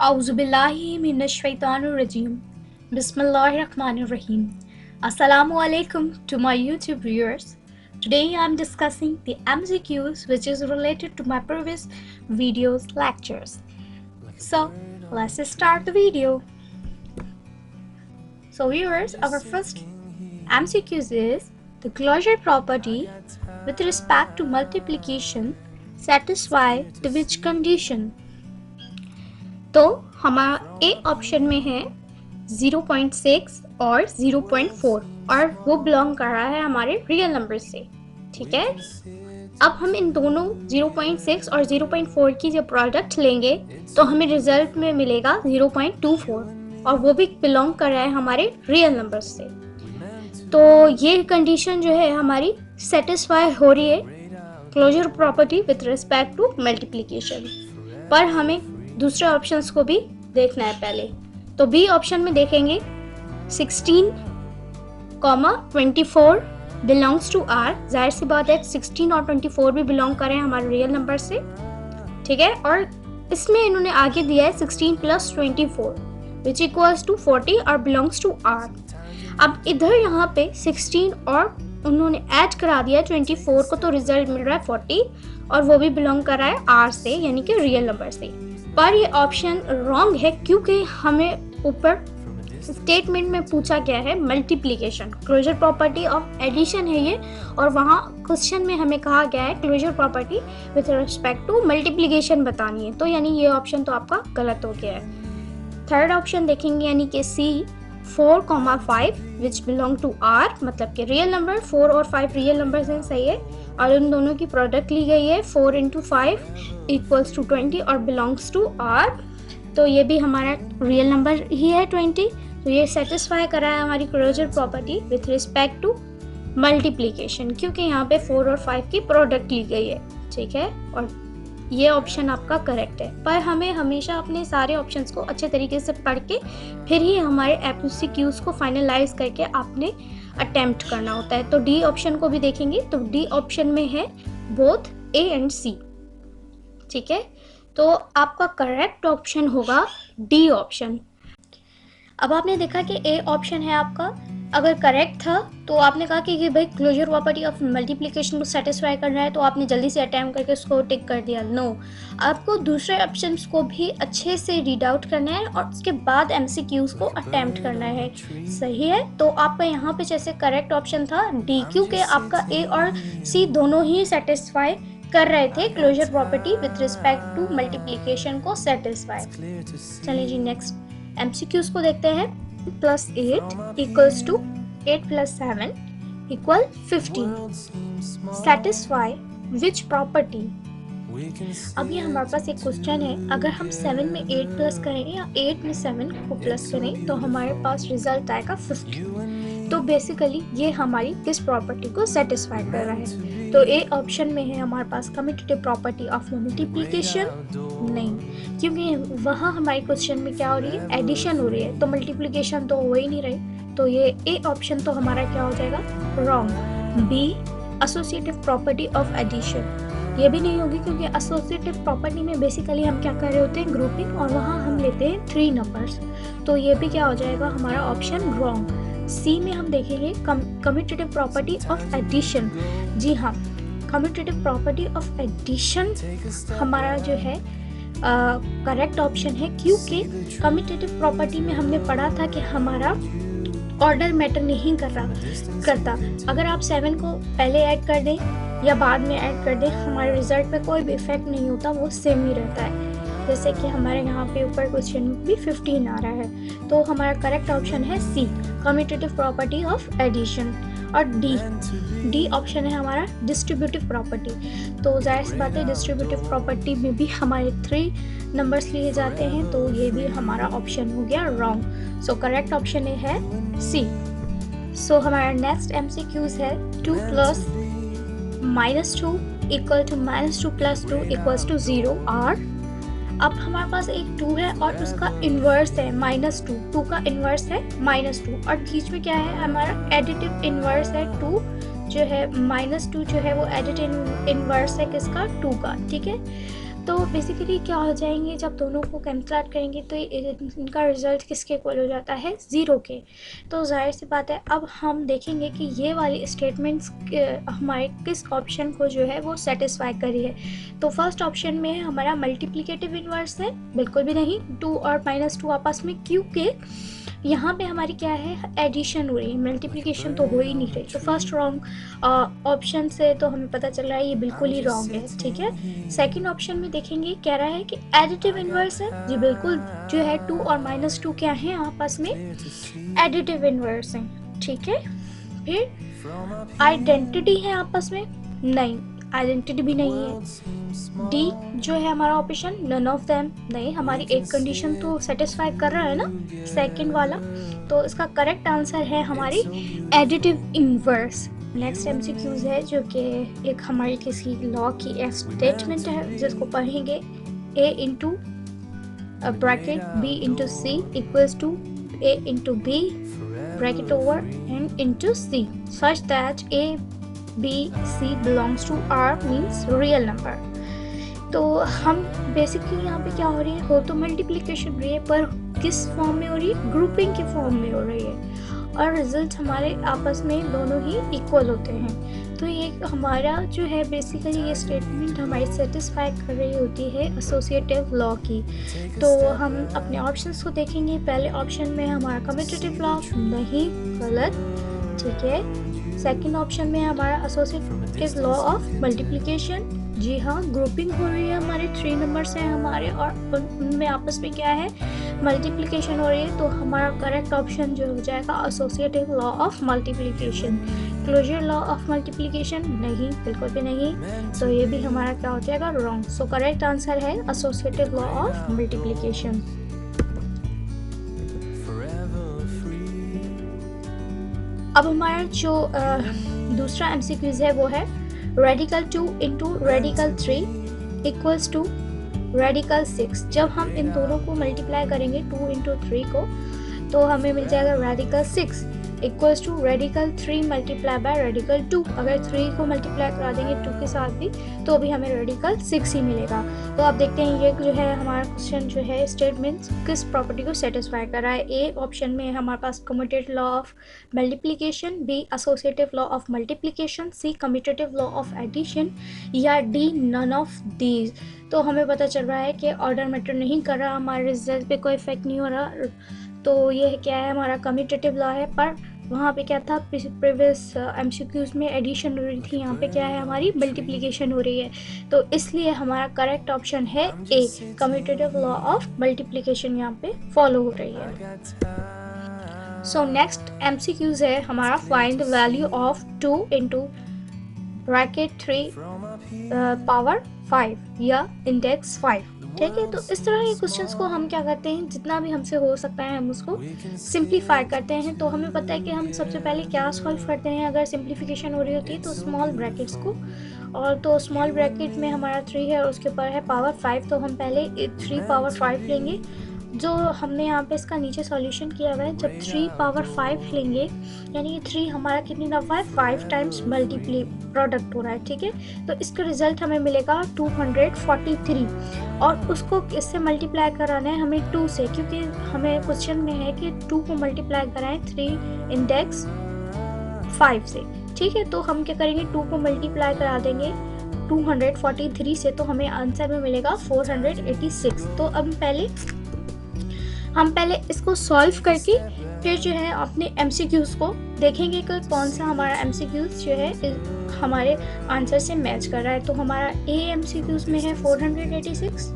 Auzubillahi minash-shaytanir-rajim. Bismillahir-rahmanir-rahim. Assalamu alaikum to my YouTube viewers. Today I am discussing the MCQs which is related to my previous videos lectures. So let's start the video. So viewers, our first MCQs is the closure property with respect to multiplication satisfy the which condition. तो हमारा ए option में है 0.6 और 0.4 और वो belong कर रहा है हमारे रियल नंबर से, ठीक है। अब हम इन दोनों 0.6 और 0.4 की जब प्रोडक्ट लेंगे तो हमें रिजल्ट में मिलेगा 0.24 और वो भी बिलोंग कर रहा है हमारे रियल नंबर से। तो ये कंडीशन जो है हमारी सेटिस्फाई हो रही है closure property with respect to multiplication. पर हमें दूसरे ऑप्शंस को भी देखना है पहले। तो बी ऑप्शन में देखेंगे 16,24 बिलोंग्स टू आर। जाहिर सी बात है 16 और 24 भी बिलोंग करें हमारे रियल नंबर से, ठीक है। और इसमें इन्होंने आगे दिया है 16 + 24 विच इक्वल्स टू 40 और बिलोंग्स टू आर। अब इधर यहाँ पे 16 और उन्होंने ऐड करा दिया 24 को, तो रिजल्ट मिल रहा है 40 और वो भी बिलोंग कर रहा है आर से, यानी कि रियल नंबर से। पर ये ऑप्शन रॉन्ग है क्योंकि हमें ऊपर स्टेटमेंट में पूछा गया है multiplication. Closure property of addition है ये, और वहाँ क्वेश्चन में हमें कहा गया है closure property with respect to multiplication बतानी है। तो यानी ये ऑप्शन तो आपका गलत हो गया है। थर्ड ऑप्शन देखेंगे यानी कि सी 4,5 विच बिलोंग टू आर, मतलब कि रियल नंबर 4 और 5 रियल नंबर हैं, सही है। और उन दोनों की प्रोडक्ट ली गई है 4 × 5 = 20 और बिलोंग्स टू आर। तो ये भी हमारा रियल नंबर ही है 20। तो ये सेटिस्फाई करा है हमारी closure property with respect to multiplication, क्योंकि यहाँ पे 4 और 5 की प्रोडक्ट ली गई है, ठीक है। और ये ऑप्शन आपका करेक्ट है। पर हमें हमेशा अपने सारे ऑप्शंस को अच्छे तरीके से पढ़ के फिर ही हमारे MCQs को फाइनलाइज करके आपने अटेम्प्ट करना होता है। तो डी ऑप्शन को भी देखेंगे तो डी ऑप्शन में है बोथ ए एंड सी, ठीक है। तो आपका करेक्ट ऑप्शन होगा डी ऑप्शन। अब आपने देखा कि ए ऑप्शन है आपका अगर करेक्ट था तो आपने कहा कि भाई क्लोजर प्रॉपर्टी ऑफ मल्टीप्लिकेशन को सेटिस्फाई करना है, तो आपने जल्दी से अटैम्प्ट करके उसको टिक कर दिया। नो, आपको दूसरे ऑप्शंस को भी अच्छे से रीड आउट करना है और उसके बाद MCQs को अटैम्प्ट करना है, सही है। तो आपका यहाँ पे जैसे करेक्ट ऑप्शन था डी, क्योंकि आपका ए और सी दोनों ही सेटिस्फाई कर रहे थे closure property with respect to multiplication को सेटिस्फाई। चलिए जी नेक्स्ट MCQs को देखते हैं। +8 = 8 + 7 = 15 satisfy which property। अब ये हमारे पास एक क्वेश्चन है, अगर हम 7 में 8 प्लस करें या 8 में 7 को प्लस करें तो हमारे पास रिजल्ट आएगा 15। तो बेसिकली ये हमारी किस प्रॉपर्टी को सेटिस्फाई कर रहा है। तो ए ऑप्शन में है हमारे पास कम्यूटेटिव प्रॉपर्टी ऑफ मल्टीप्लिकेशन, नहीं, क्योंकि वहाँ हमारे क्वेश्चन में क्या हो रही है, एडिशन हो रही है, तो मल्टीप्लिकेशन तो हो ही नहीं रही। तो ये ए ऑप्शन तो हमारा क्या हो जाएगा, wrong. B associative property of addition, ये भी नहीं होगी क्योंकि एसोसिएटिव प्रॉपर्टी में बेसिकली हम क्या कर रहे होते हैं, ग्रुपिंग, और वहाँ हम लेते हैं 3 नंबर्स। तो ये भी क्या हो जाएगा हमारा ऑप्शन रॉन्ग। सी में हम देखेंगे कम्यूटेटिव प्रॉपर्टी ऑफ एडिशन। जी हाँ, कम्यूटेटिव प्रॉपर्टी ऑफ एडिशन हमारा जो है करेक्ट ऑप्शन है, क्योंकि कम्यूटेटिव प्रॉपर्टी में हमने पढ़ा था कि हमारा ऑर्डर मैटर नहीं करता। अगर आप 7 को पहले ऐड कर दें या बाद में ऐड कर दें, हमारे रिजल्ट पे कोई भी इफेक्ट नहीं होता, वो सेम ही रहता है। जैसे कि हमारे यहाँ पे ऊपर क्वेश्चन में भी 15 आ रहा है। तो हमारा करेक्ट ऑप्शन है सी कम्यूटेटिव प्रॉपर्टी ऑफ एडिशन। और डी ऑप्शन है हमारा डिस्ट्रीब्यूटिव प्रॉपर्टी। तो जाहिर सी बात है डिस्ट्रीब्यूटिव प्रॉपर्टी में भी हमारे 3 नंबर्स लिए जाते हैं, तो ये भी हमारा ऑप्शन हो गया रॉन्ग। सो करेक्ट ऑप्शन है सी। सो हमारा नेक्स्ट MCQs है 2 + -2 = -2 + 2 = 0 और अब हमारे पास एक 2 है और उसका इन्वर्स है -2, 2 का इन्वर्स है -2 और बीच में क्या है हमारा एडिटिव इन्वर्स है 2 जो है -2 जो है वो एडिटिव इन्वर्स है किसका, 2 का, ठीक है। तो बेसिकली क्या हो जाएंगे, जब दोनों को कैंसिल करेंगे तो इनका रिजल्ट किसके इक्वल हो जाता है, 0 के। तो जाहिर सी बात है अब हम देखेंगे कि ये वाली स्टेटमेंट्स हमारे किस ऑप्शन को जो है वो सेटिस्फाई करी है। तो फर्स्ट ऑप्शन में हमारा मल्टीप्लिकेटिव इन्वर्स है, बिल्कुल भी नहीं। 2 और -2 आपस में क्योंकि यहाँ पे हमारी क्या है, एडिशन हो रही है, मल्टीप्लिकेशन तो हो ही नहीं रही। तो फर्स्ट रॉन्ग ऑप्शन से तो हमें पता चल रहा है ये बिल्कुल ही रॉन्ग है, ठीक है। सेकंड ऑप्शन में देखेंगे कह रहा है कि एडिटिव इन्वर्स है, जी बिल्कुल जो है 2 और -2 क्या है आपस में, एडिटिव इन्वर्स हैं, ठीक है। फिर आइडेंटिटी है आपस में, नहीं आइडेंटिटी भी नहीं है। डी जो है हमारा ऑप्शन, नन ऑफ देम, नहीं, हमारी एक कंडीशन तो सेटिस्फाई कर रहा है ना सेकंड वाला। तो इसका करेक्ट आंसर है हमारी एडिटिव इन्वर्स। नेक्स्ट एमसीक्यूज है जो कि एक हमारी किसी लॉ की एक स्टेटमेंट है जिसको पढ़ेंगे। A into bracket B into C equals to A into B bracket over N into C such that A B C belongs to R means real number. तो हम बेसिकली यहाँ पे क्या हो रही है, हो तो मल्टीप्लिकेशन हो रही है पर किस फॉर्म में हो रही है, ग्रुपिंग के फॉर्म में हो रही है और रिजल्ट हमारे आपस में दोनों ही इक्वल होते हैं। तो ये हमारा जो है बेसिकली ये स्टेटमेंट हमारी सेटिस्फाई कर रही होती है एसोसिएटिव लॉ की। तो हम अपने ऑप्शंस को देखेंगे। पहले ऑप्शन में हमारा कम्यूटेटिव लॉ, नहीं, गलत, ठीक है। सेकंड ऑप्शन में हमारा एसोसिएटिव लॉ ऑफ मल्टीप्लिकेशन, जी हाँ, ग्रुपिंग हो रही है, हमारे 3 नंबर्स हैं हमारे और उनमें आपस में क्या है, मल्टीप्लिकेशन हो रही है। तो हमारा करेक्ट ऑप्शन जो हो जाएगा associative law of multiplication. Closure law of multiplication, नहीं, बिल्कुल भी नहीं। तो ये भी हमारा क्या हो जाएगा, रॉन्ग। सो करेक्ट आंसर है एसोसिएटिव लॉ ऑफ मल्टीप्लिकेशन। अब हमारा जो दूसरा एमसीक्यूज है वो है radical 2 into radical 3 equals to radical 6। जब हम इन दोनों को मल्टीप्लाई करेंगे 2 इंटू 3 को तो हमें मिल जाएगा radical 6 equals to radical 3 multiply by radical 2। अगर 3 को मल्टीप्लाई करा देंगे 2 के साथ भी तो भी हमें रेडिकल 6 ही मिलेगा। तो आप देखते हैं ये जो है हमारा क्वेश्चन जो है स्टेटमेंट किस प्रॉपर्टी को सेटिस्फाई कर रहा है। ए ऑप्शन में हमारे पास commutative law of multiplication, B associative law of multiplication, C commutative law of addition या डी नन ऑफ दीज। तो हमें पता चल रहा है कि ऑर्डर मैटर नहीं कर रहा, हमारे रिजल्ट पे कोई इफेक्ट नहीं हो रहा। तो ये क्या है, हमारा कम्यूटेटिव लॉ है, पर वहाँ पे क्या था, प्रीवियस एमसीक्यूज में एडिशन हो रही थी, यहाँ पे क्या है हमारी मल्टीप्लिकेशन हो रही है। तो इसलिए हमारा करेक्ट ऑप्शन है ए, कम्यूटेटिव लॉ ऑफ मल्टीप्लिकेशन यहाँ पे फॉलो हो रही है। सो नेक्स्ट एमसीक्यूज है हमारा find the value of 2 into bracket 3 power 5 या इंडेक्स 5, ठीक है। तो इस तरह के क्वेश्चंस को हम क्या करते हैं, जितना भी हमसे हो सकता है हम उसको सिंप्लीफाई करते हैं। तो हमें पता है कि हम सबसे पहले क्या सॉल्व करते हैं। अगर सिंप्लीफिकेशन हो रही होती है तो स्मॉल ब्रैकेट्स को, और तो स्मॉल ब्रैकेट में हमारा 3 है और उसके ऊपर है पावर 5, तो हम पहले 3 पावर 5 लेंगे। जो हमने यहाँ पे इसका नीचे सॉल्यूशन किया हुआ है, जब 3 पावर 5 लेंगे यानी कि 3 हमारा कितनी दफ़ा है, 5 टाइम्स मल्टीप्ली प्रोडक्ट हो रहा है, ठीक है। तो इसका रिजल्ट हमें मिलेगा 243 और उसको इससे मल्टीप्लाई कराना है हमें 2 से, क्योंकि हमें क्वेश्चन में है कि 2 को मल्टीप्लाई कराएं 3 इंडेक्स 5 से, ठीक है। तो हम क्या करेंगे, 2 को मल्टीप्लाई करा देंगे 243 से, तो हमें आंसर में मिलेगा 486। तो अब हम पहले इसको सॉल्व करके फिर जो है अपने एमसीक्यूज़ को देखेंगे कि कौन सा हमारा एमसीक्यूज़ जो है हमारे आंसर से मैच कर रहा है। तो हमारा ए एमसीक्यूज़ में है 486,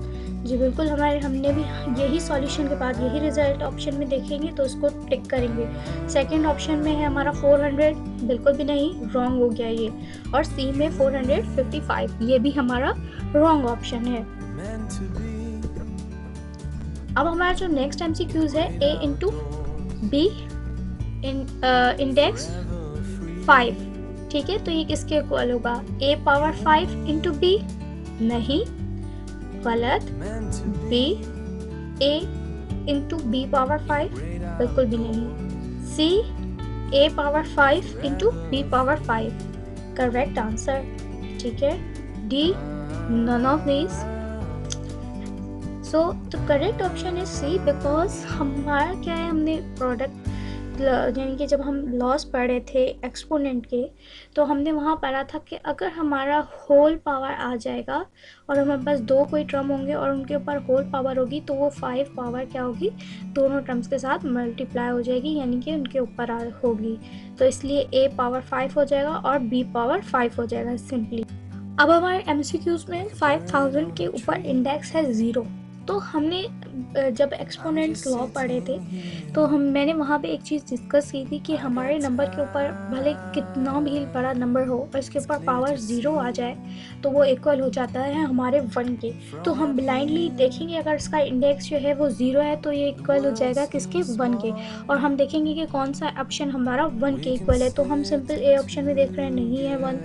जी बिल्कुल, हमने भी यही सॉल्यूशन के बाद यही रिजल्ट ऑप्शन में देखेंगे तो उसको टिक करेंगे। सेकंड ऑप्शन में है हमारा 400, बिल्कुल भी नहीं, रॉन्ग हो गया ये। और सी में 455, ये भी हमारा रॉन्ग ऑप्शन है। अब हमारा जो नेक्स्ट एमसीक्यूज है ए इंटू बी इंडेक्स 5, ठीक है। तो ये किसके इक्वल होगा, ए पावर 5 इंटू बी, नहीं, गलत। B A into B power 5, बिल्कुल भी नहीं। C A power 5 into B power 5, correct answer, ठीक है। D none of these, so the correct option is C, because हमारा क्या है, हमने प्रोडक्ट यानी कि जब हम लॉस पढ़े थे एक्सपोनेंट के, तो हमने वहाँ पढ़ा था कि अगर हमारा होल पावर आ जाएगा और हमारे पास दो कोई टर्म होंगे और उनके ऊपर होल पावर होगी, तो वो 5 पावर क्या होगी, दोनों टर्म्स के साथ मल्टीप्लाई हो जाएगी, यानी कि उनके ऊपर होगी। तो इसलिए a पावर 5 हो जाएगा और b पावर 5 हो जाएगा सिंपली। अब हमारे MCQs में 5000 के ऊपर इंडेक्स है 0। तो हमने जब एक्सपोनेंट लॉ पढ़े थे तो मैंने वहाँ पे एक चीज़ डिस्कस की थी कि हमारे नंबर के ऊपर भले कितना भी बड़ा नंबर हो और इसके ऊपर पावर 0 आ जाए तो वो इक्वल हो जाता है हमारे 1 के। तो हम ब्लाइंडली देखेंगे अगर इसका इंडेक्स जो है वो 0 है तो ये इक्वल हो जाएगा किसके, 1 के। और हम देखेंगे कि कौन सा ऑप्शन हमारा 1 के इक्वल है। तो हम सिंपल ए ऑप्शन में देख रहे हैं, नहीं है 1,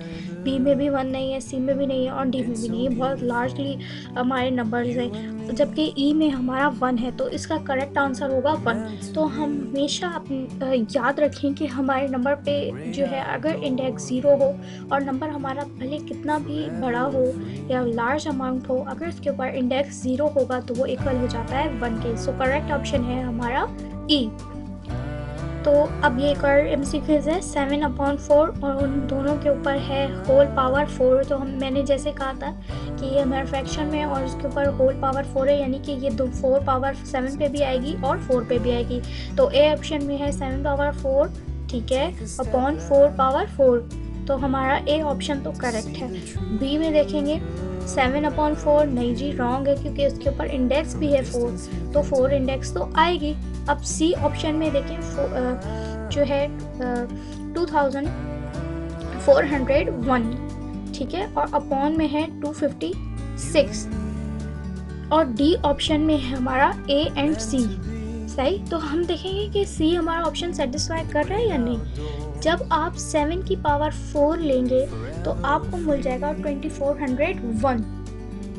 बी में भी 1 नहीं है, सी में भी नहीं है और डी में भी नहीं है। बहुत लार्जली हमारे नंबर्स हैं, जबकि ई में हमारा 1 है, तो इसका करेक्ट आंसर होगा 1। तो हम हमेशा याद रखें कि हमारे नंबर पे जो है अगर इंडेक्स 0 हो और नंबर हमारा भले कितना भी बड़ा हो या लार्ज अमाउंट हो, अगर इसके ऊपर इंडेक्स 0 होगा तो वो इक्वल हो जाता है 1 के। सो करेक्ट ऑप्शन है हमारा ई। तो अब ये एक और MCQs है 7/4 और उन दोनों के ऊपर है होल पावर 4। तो मैंने जैसे कहा था कि ये हमारा फ्रैक्शन में और उसके ऊपर होल पावर 4 है, यानी कि ये 4 पावर 7 पे भी आएगी और 4 पे भी आएगी। तो ए ऑप्शन में है 7 पावर 4, ठीक है, अपॉन 4 पावर 4। तो हमारा ए ऑप्शन तो करेक्ट है। बी में देखेंगे 7/4, नहीं जी रॉन्ग है, क्योंकि उसके ऊपर इंडेक्स भी है 4, तो 4 इंडेक्स तो आएगी। अब सी ऑप्शन में देखें जो है 2401, ठीक है, और अपॉन में है 256। और डी ऑप्शन में है हमारा ए एंड सी, सही। तो हम देखेंगे कि सी हमारा ऑप्शन सेटिस्फाई कर रहा है या नहीं। जब आप 7 की पावर 4 लेंगे तो आपको मिल जाएगा 2401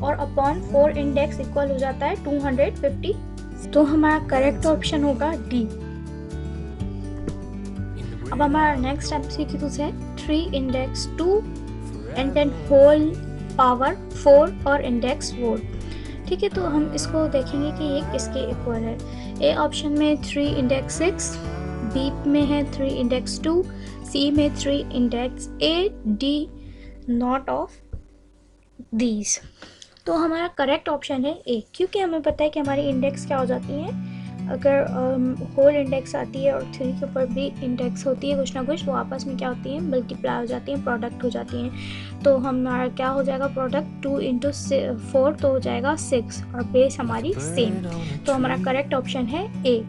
और अपॉन 4 इंडेक्स इक्वल हो जाता है 250। तो हमारा करेक्ट ऑप्शन होगा डी। अब हमारा नेक्स्ट MCQs है 3 index 2 and then whole power 4 और इंडेक्स 4, ठीक है। तो हम इसको देखेंगे कि ये किसके इक्वल है। ए ऑप्शन में 3 इंडेक्स 6, बी में है 3 इंडेक्स 2, सी में 3 index 8, D not of these. तो हमारा करेक्ट ऑप्शन है ए, क्योंकि हमें पता है कि हमारी इंडेक्स क्या हो जाती हैं। अगर होल इंडेक्स आती है और 3 के ऊपर भी इंडेक्स होती है कुछ ना कुछ, तो आपस में क्या होती है, मल्टीप्लाई हो जाती हैं, प्रोडक्ट हो जाती हैं। तो हमारा क्या हो जाएगा, प्रोडक्ट 2 × 4 तो हो जाएगा 6 और बेस हमारी सेम। तो हमारा करेक्ट ऑप्शन है ए।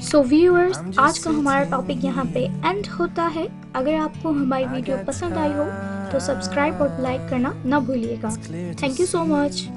सो व्यूअर्स, आज का हमारा टॉपिक यहाँ पे एंड होता है। अगर आपको हमारी वीडियो पसंद आई हो तो सब्सक्राइब और लाइक करना ना भूलिएगा। Thank you so much.